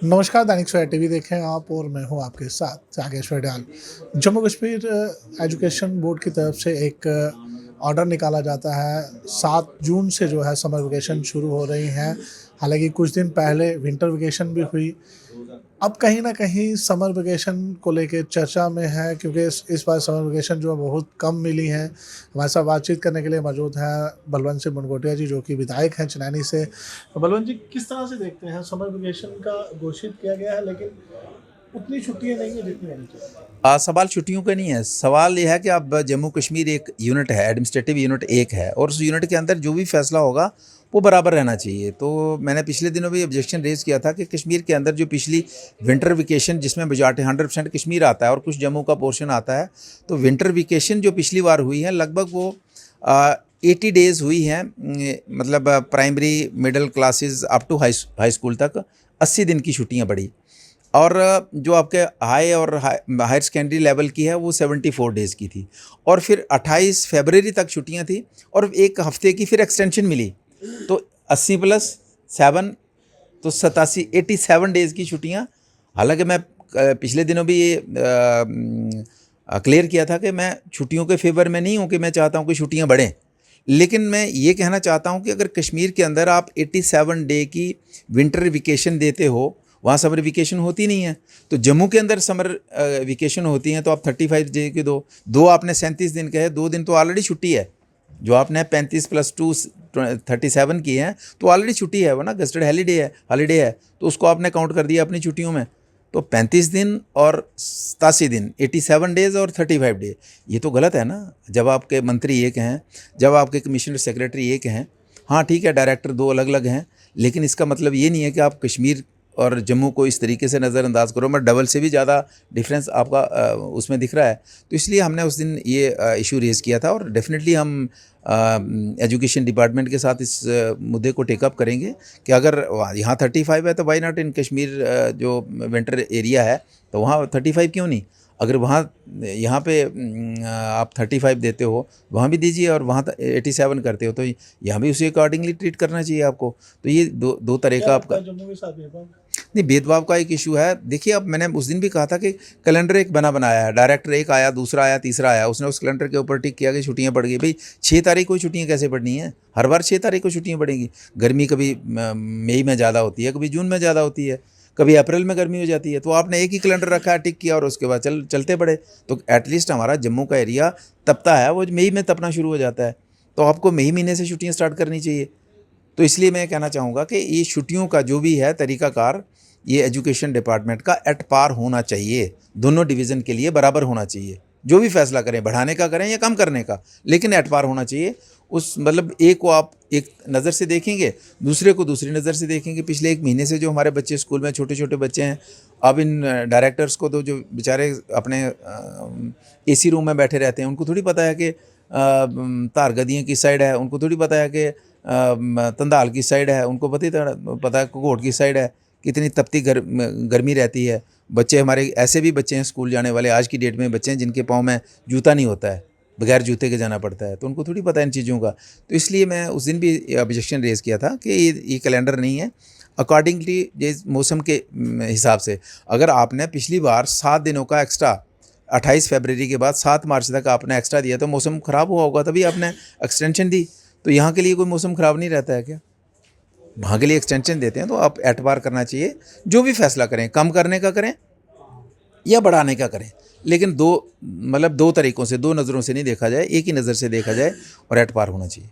नमस्कार, दैनिक सवेरा टीवी देखें आप और मैं हूं आपके साथ जागेश्वर डाल। जम्मू कश्मीर एजुकेशन बोर्ड की तरफ से एक ऑर्डर निकाला जाता है। 7 जून से जो है समर वेकेशन शुरू हो रही हैं। हालांकि कुछ दिन पहले विंटर वेकेशन भी हुई। अब कहीं न कहीं समर वेकेशन को लेके चर्चा में है, क्योंकि इस बार समर वेकेशन जो है बहुत कम मिली है। हमारे साथ बातचीत करने के लिए मौजूद हैं बलवंत सिंह मुनगोटिया जी, जो कि विधायक हैं चनैनी से। तो बलवंत जी, किस तरह से देखते हैं, समर वेकेशन का घोषित किया गया है लेकिन उतनी छुट्टियाँ नहीं है जितनी होनी चाहिए? सवाल छुट्टियों का नहीं है। सवाल ये है कि अब जम्मू कश्मीर एक यूनिट है, एडमिनिस्ट्रेटिव यूनिट एक है, और उस यूनिट के अंदर जो भी फैसला होगा वो बराबर रहना चाहिए। तो मैंने पिछले दिनों भी ऑब्जेक्शन रेज़ किया था कि कश्मीर के अंदर जो पिछली विंटर वेकेशन, जिसमें मेजॉरिटी 100% कश्मीर आता है और कुछ जम्मू का पोर्शन आता है, तो विंटर वेकेशन जो पिछली बार हुई है लगभग वो 80 डेज़ हुई हैं। मतलब primary middle classes up to high school तक 80 दिन की छुट्टियाँ पड़ी। और जो आपके हाई और हायर सेकेंडरी लेवल की है वो 74 डेज़ की थी, और फिर 28 फरवरी तक छुट्टियां थी, और एक हफ्ते की फिर एक्सटेंशन मिली। तो 80 + 7 तो 87 डेज़ की छुट्टियां। हालांकि मैं पिछले दिनों भी ये क्लियर किया था कि मैं छुट्टियों के फेवर में नहीं हूँ, कि मैं चाहता हूँ कि छुट्टियाँ बढ़ें। लेकिन मैं ये कहना चाहता हूँ कि अगर कश्मीर के अंदर आप 87 डे की विंटर वेकेशन देते हो, वहाँ समर वेकेशन होती नहीं है। तो जम्मू के अंदर समर वेकेशन होती हैं, तो आप 35 डे के दो आपने 37 दिन कहे, 2 दिन तो ऑलरेडी छुट्टी है। जो आपने 35 + 2 37 की है, तो ऑलरेडी छुट्टी है, वो ना गस्टेड हॉलीडे है, तो उसको आपने काउंट कर दिया अपनी छुट्टियों में। तो 35 दिन और 87 दिन, 87 डेज़ और 35 डे, ये तो गलत है ना। जब आपके मंत्री एक हैं, जब आपके कमिश्नर सेक्रेटरी एक हैं, हाँ ठीक है, डायरेक्टर 2 अलग अलग हैं, लेकिन इसका मतलब ये नहीं है कि आप कश्मीर और जम्मू को इस तरीके से नज़रअंदाज करो। मैं डबल से भी ज़्यादा डिफरेंस आपका उसमें दिख रहा है। तो इसलिए हमने उस दिन ये इशू रेज़ किया था, और डेफिनेटली हम एजुकेशन डिपार्टमेंट के साथ इस मुद्दे को टेकअप करेंगे कि अगर यहाँ 35 है तो वाई नॉट इन कश्मीर, जो विंटर एरिया है, तो वहाँ 35 क्यों नहीं। अगर वहाँ यहाँ पे आप 35 देते हो, वहाँ भी दीजिए, और वहाँ 87 करते हो, तो यहाँ भी उसी अकॉर्डिंगली ट्रीट करना चाहिए आपको। तो ये दो तरह का आपका जम्मू के साथ भेदभाव? नहीं, भेदभाव का एक इशू है। देखिए, अब मैंने उस दिन भी कहा था कि कैलेंडर एक बनाया है, डायरेक्टर एक आया, दूसरा आया, तीसरा आया, उसने उस कैलेंडर के ऊपर टिक किया कि छुट्टियां पड़ गई। भाई 6 तारीख को छुट्टियां कैसे पड़नी है? हर बार 6 तारीख को छुट्टियां पड़ेंगी। गर्मी कभी मई में ज़्यादा होती है, कभी जून में ज़्यादा होती है, कभी अप्रैल में गर्मी हो जाती है। तो आपने एक ही कैलेंडर रखा है, टिक किया, और उसके बाद चलते पड़े। तो एटलीस्ट हमारा जम्मू का एरिया तपता है, वो मई में तपना शुरू हो जाता है, तो आपको मई महीने से छुट्टियाँ स्टार्ट करनी चाहिए। तो इसलिए मैं कहना चाहूँगा कि ये छुट्टियों का जो भी है तरीकाकार, ये एजुकेशन डिपार्टमेंट का एट पार होना चाहिए। दोनों डिवीज़न के लिए बराबर होना चाहिए। जो भी फैसला करें, बढ़ाने का करें या कम करने का, लेकिन एट पार होना चाहिए। उस मतलब एक को आप एक नज़र से देखेंगे, दूसरे को दूसरी नज़र से देखेंगे। पिछले 1 महीने से जो हमारे बच्चे स्कूल में, छोटे छोटे बच्चे हैं, अब इन डायरेक्टर्स को तो, जो बेचारे अपने एसी रूम में बैठे रहते हैं, उनको थोड़ी पता है कि तारगदियाँ किस साइड है, उनको थोड़ी पता है कि तंदाल किस साइड है, उनको पता है कोट किस साइड है, कितनी तपती गर्मी रहती है। बच्चे हमारे ऐसे भी बच्चे हैं स्कूल जाने वाले, आज की डेट में बच्चे हैं जिनके पाँव में जूता नहीं होता है, बगैर जूते के जाना पड़ता है, तो उनको थोड़ी पता है इन चीज़ों का। तो इसलिए मैं उस दिन भी ऑब्जेक्शन रेज़ किया था कि ये कैलेंडर नहीं है अकॉर्डिंगली ये मौसम के हिसाब से। अगर आपने पिछली बार 7 दिनों का एक्स्ट्रा 28 फरवरी के बाद 7 मार्च तक आपने एक्स्ट्रा दिया, तो मौसम ख़राब हुआ होगा, तभी आपने एक्सटेंशन दी। तो यहाँ के लिए कोई मौसम ख़राब नहीं रहता है क्या? वहाँ के लिए एक्सटेंशन देते हैं, तो आप एतबार करना चाहिए। जो भी फैसला करें, कम करने का करें या बढ़ाने का करें, लेकिन दो तरीक़ों से, 2 नज़रों से नहीं देखा जाए, एक ही नज़र से देखा जाए, और एतबार होना चाहिए।